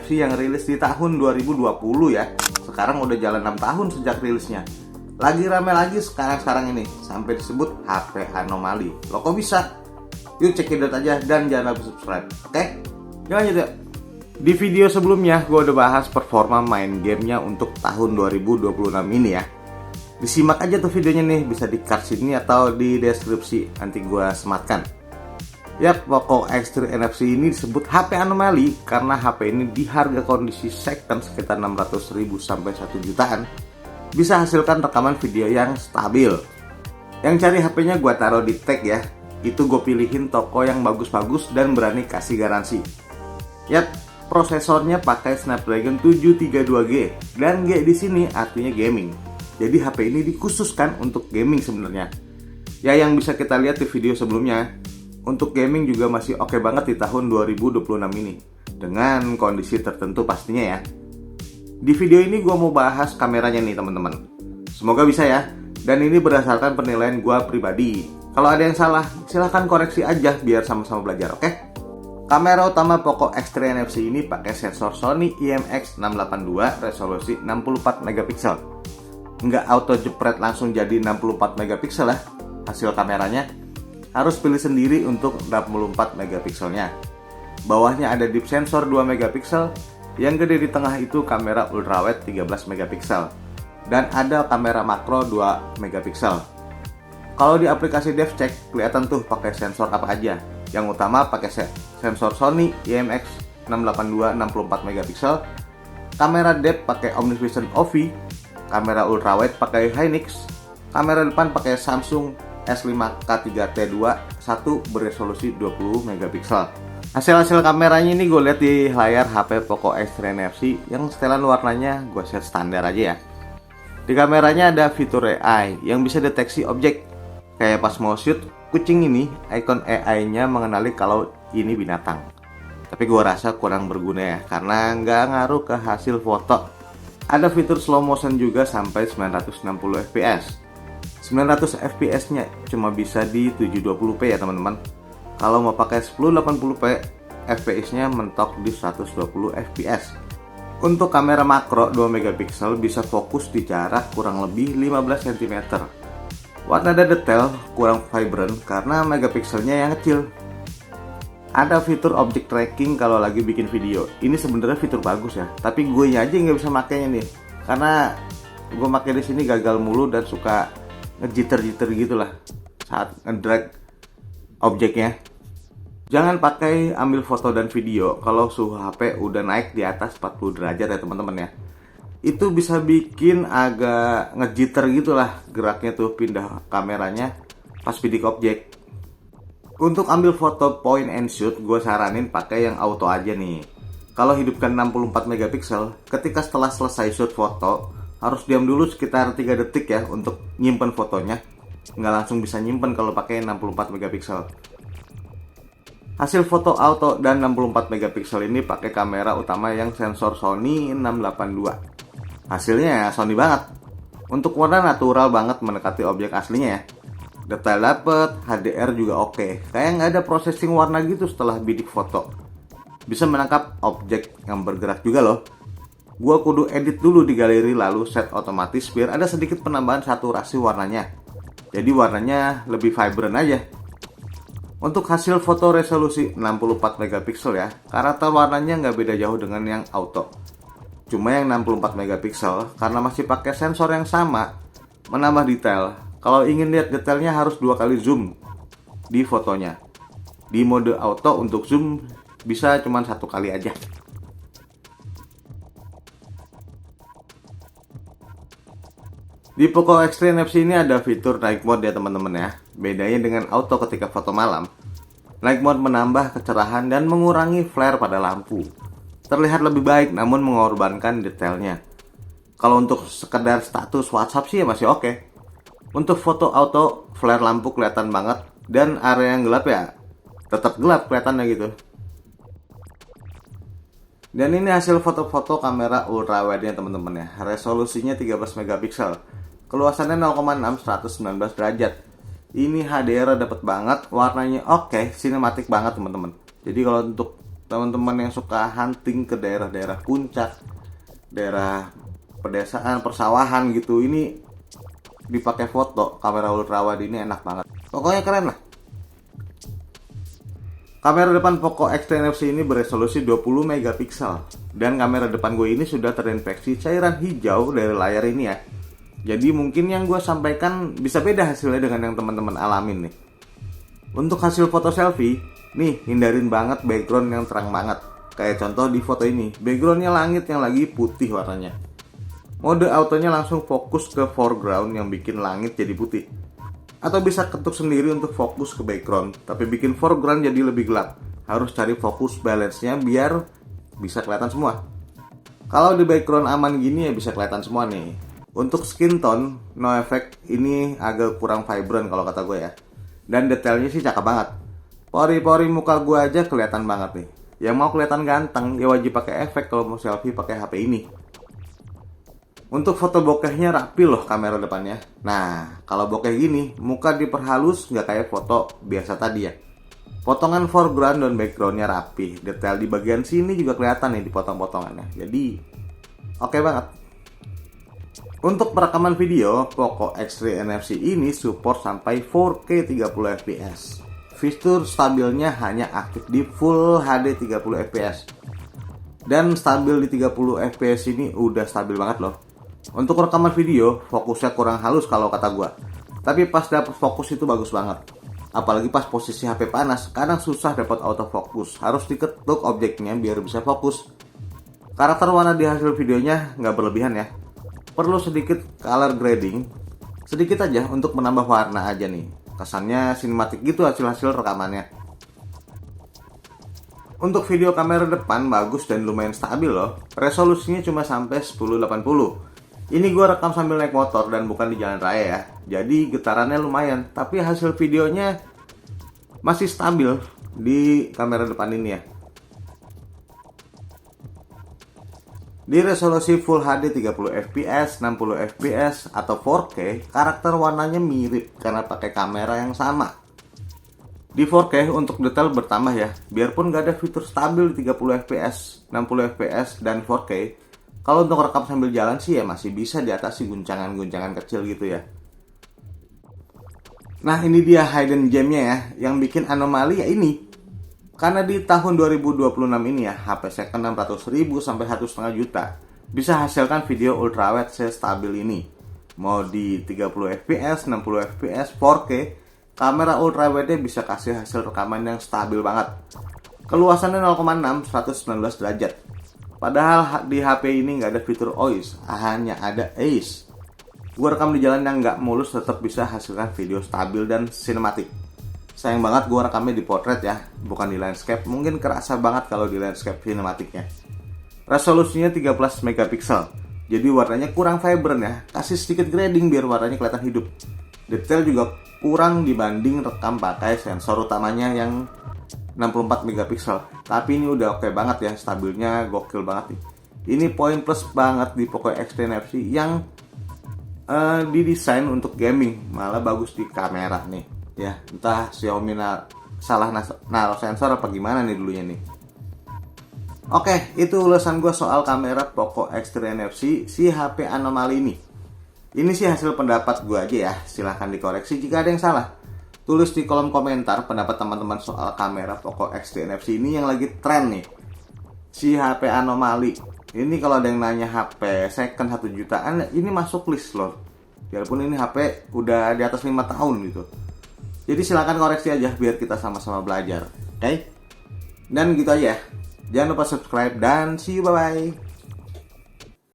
NFC yang rilis di tahun 2020 ya. Sekarang udah jalan 6 tahun sejak rilisnya. Lagi rame lagi sekarang ini, sampai disebut HP anomali. Loh kok bisa? Yuk cekidot aja dan jangan lupa subscribe. Oke? Yuk lanjut ya. Di video sebelumnya gue udah bahas performa main gamenya untuk tahun 2026 ini ya. Disimak aja tuh videonya nih, bisa di card sini atau di deskripsi, nanti gue sematkan. Yap, Poco X3 NFC ini disebut HP anomali karena HP ini di harga kondisi second sekitar 600.000 sampai 1 jutaan bisa hasilkan rekaman video yang stabil. Yang cari HP-nya gue taruh di tag ya. Itu gue pilihin toko yang bagus-bagus dan berani kasih garansi. Yap, prosesornya pakai Snapdragon 732G dan G di sini artinya gaming. Jadi HP ini dikhususkan untuk gaming sebenarnya. Ya yang bisa kita lihat di video sebelumnya, untuk gaming juga masih oke banget di tahun 2026 ini dengan kondisi tertentu pastinya ya. Di video ini gue mau bahas kameranya nih teman-teman. Semoga bisa ya. Dan ini berdasarkan penilaian gue pribadi. Kalau ada yang salah, silahkan koreksi aja biar sama-sama belajar, oke? Kamera utama Poco X3 NFC ini pakai sensor Sony IMX682 resolusi 64 megapiksel. Nggak auto jepret langsung jadi 64 megapiksel lah hasil kameranya. Harus pilih sendiri untuk 64 megapikselnya. Bawahnya ada deep sensor 2 megapiksel, yang gede di tengah itu kamera ultrawide 13 megapiksel, dan ada kamera makro 2 megapiksel. Kalau di aplikasi DevCheck kelihatan tuh pakai sensor apa aja. Yang utama pakai sensor Sony IMX682 64 megapiksel, kamera depth pakai OmniVision OV, kamera ultrawide pakai Hynix, kamera depan pakai Samsung S5K3T2 1 beresolusi 20 megapiksel. Hasil kameranya ini gue lihat di layar HP Poco X3 NFC yang setelan warnanya gue set standar aja ya. Di kameranya ada fitur AI yang bisa deteksi objek. Kayak pas mau shoot kucing ini, icon AI-nya mengenali kalau ini binatang. Tapi gue rasa kurang berguna ya, karena nggak ngaruh ke hasil foto. Ada fitur slow motion juga sampai 960 fps. 900 fps-nya cuma bisa di 720p ya teman-teman. Kalau mau pakai 1080p, fps-nya mentok di 120 fps. Untuk kamera makro 2 megapiksel bisa fokus di jarak kurang lebih 15 cm. Warna dan detail kurang vibrant karena megapikselnya yang kecil. Ada fitur object tracking kalau lagi bikin video. Ini sebenarnya fitur bagus ya, tapi gue aja nggak bisa makainya nih, karena gue pakai di sini gagal mulu dan suka ngejitter-jitter gitulah saat ngedrag objeknya. Jangan pakai ambil foto dan video kalau suhu HP udah naik di atas 40 derajat ya teman-teman ya. Itu bisa bikin agak ngejitter gitulah geraknya tuh pindah kameranya pas bidik objek. Untuk ambil foto point and shoot, gue saranin pakai yang auto aja nih. Kalau hidupkan 64 megapiksel, ketika setelah selesai shoot foto, harus diam dulu sekitar 3 detik ya untuk nyimpen fotonya. Nggak langsung bisa nyimpen kalau pakai 64 megapiksel. Hasil foto auto dan 64 megapiksel ini pakai kamera utama yang sensor Sony 682. Hasilnya Sony banget. Untuk warna natural banget mendekati objek aslinya ya. Detail dapet, HDR juga oke. Kayak nggak ada processing warna gitu setelah bidik foto. Bisa menangkap objek yang bergerak juga loh. Gua kudu edit dulu di galeri lalu set otomatis biar ada sedikit penambahan saturasi warnanya. Jadi warnanya lebih vibrant aja. Untuk hasil foto resolusi 64 megapiksel ya, karakter warnanya nggak beda jauh dengan yang auto. Cuma yang 64 megapiksel karena masih pakai sensor yang sama, menambah detail. Kalau ingin lihat detailnya harus 2 kali zoom di fotonya. Di mode auto untuk zoom bisa cuma 1 kali aja. Di Poco X3 NFC ini ada fitur night mode ya teman-teman ya. Bedanya dengan auto ketika foto malam. Night mode menambah kecerahan dan mengurangi flare pada lampu. Terlihat lebih baik namun mengorbankan detailnya. Kalau untuk sekedar status WhatsApp sih ya masih oke. Untuk foto auto, flare lampu kelihatan banget. Dan area yang gelap ya tetap gelap kelihatannya gitu. Dan ini hasil foto-foto kamera ultrawide-nya teman-teman ya. Resolusinya 13 megapiksel. Keluasannya 0,6 119 derajat. Ini HDR dapat banget, warnanya oke, sinematik banget teman-teman. Jadi kalau untuk teman-teman yang suka hunting ke daerah-daerah puncak, daerah pedesaan, persawahan gitu, ini dipakai foto kamera ultrawide ini enak banget. Pokoknya keren lah. Kamera depan Poco X3 NFC ini beresolusi 20 megapiksel dan kamera depan gue ini sudah terinfeksi cairan hijau dari layar ini ya. Jadi mungkin yang gue sampaikan bisa beda hasilnya dengan yang teman-teman alamin nih. Untuk hasil foto selfie, nih hindarin banget background yang terang banget. Kayak contoh di foto ini, backgroundnya langit yang lagi putih warnanya. Mode autonya langsung fokus ke foreground yang bikin langit jadi putih. Atau bisa ketuk sendiri untuk fokus ke background, tapi bikin foreground jadi lebih gelap. Harus cari fokus balance-nya biar bisa kelihatan semua. Kalau di background aman gini ya bisa kelihatan semua nih. Untuk skin tone, no effect ini agak kurang vibrant kalau kata gue ya. Dan detailnya sih cakep banget. Pori-pori muka gue aja kelihatan banget nih. Yang mau kelihatan ganteng ya wajib pakai efek kalau mau selfie pakai HP ini. Untuk foto bokehnya rapi loh kamera depannya. Nah, kalau bokeh gini, muka diperhalus nggak kayak foto biasa tadi ya. Potongan foreground dan backgroundnya rapi. Detail di bagian sini juga kelihatan nih di potong-potongannya. Jadi, oke banget. Untuk perekaman video, Poco X3 NFC ini support sampai 4K 30 fps. Fitur stabilnya hanya aktif di Full HD 30 fps. Dan stabil di 30 fps ini udah stabil banget loh. Untuk rekaman video, fokusnya kurang halus kalau kata gua. Tapi pas dapet fokus itu bagus banget. Apalagi pas posisi HP panas, kadang susah dapat autofocus. Harus diketuk objeknya biar bisa fokus. Karakter warna di hasil videonya nggak berlebihan ya. Perlu sedikit color grading, sedikit aja untuk menambah warna aja nih. Kesannya sinematik gitu hasil-hasil rekamannya. Untuk video kamera depan bagus dan lumayan stabil loh. Resolusinya cuma sampai 1080. Ini gue rekam sambil naik motor dan bukan di jalan raya ya. Jadi getarannya lumayan, tapi hasil videonya masih stabil di kamera depan ini ya. Di resolusi Full HD 30 fps, 60 fps, atau 4K, karakter warnanya mirip karena pakai kamera yang sama. Di 4K untuk detail bertambah ya, biarpun gak ada fitur stabil di 30 fps, 60 fps, dan 4K. Kalau untuk rekam sambil jalan sih ya masih bisa diatasi guncangan-guncangan kecil gitu ya. Nah ini dia hidden gemnya ya, yang bikin anomali ya ini. Karena di tahun 2026 ini ya, HP second 600.000 sampai 1,5 juta bisa hasilkan video ultrawide sestabil ini. Mau di 30 fps, 60 fps, 4K, kamera ultrawide bisa kasih hasil rekaman yang stabil banget. Keluasannya 0,6, 119 derajat. Padahal di HP ini nggak ada fitur OIS, hanya ada ACE. Gue rekam di jalan yang nggak mulus tetap bisa hasilkan video stabil dan sinematik. Sayang banget gue rekamnya di portrait ya, bukan di landscape. Mungkin kerasa banget kalau di landscape sinematiknya. Resolusinya 13 megapiksel, jadi warnanya kurang vibrant ya. Kasih sedikit grading biar warnanya kelihatan hidup. Detail juga kurang dibanding rekam pakai sensor utamanya yang 64 megapiksel. Tapi ini udah oke banget ya, stabilnya gokil banget nih. Ini poin plus banget di Poco X3 NFC yang didesain untuk gaming, malah bagus di kamera nih. Ya, entah Xiaomi salah naruh sensor apa gimana nih dulunya nih. Oke, itu ulasan gue soal kamera Poco X3 NFC si HP anomali ini. Ini sih hasil pendapat gue aja ya, silahkan dikoreksi jika ada yang salah. Tulis di kolom komentar pendapat teman-teman soal kamera Poco X3 NFC ini yang lagi tren nih. Si HP anomali. Ini kalau ada yang nanya HP second 1 jutaan, ini masuk list loh. Biarpun ini HP udah di atas 5 tahun gitu. Jadi silakan koreksi aja biar kita sama-sama belajar. Oke? Dan gitu aja. Jangan lupa subscribe dan see you, bye-bye.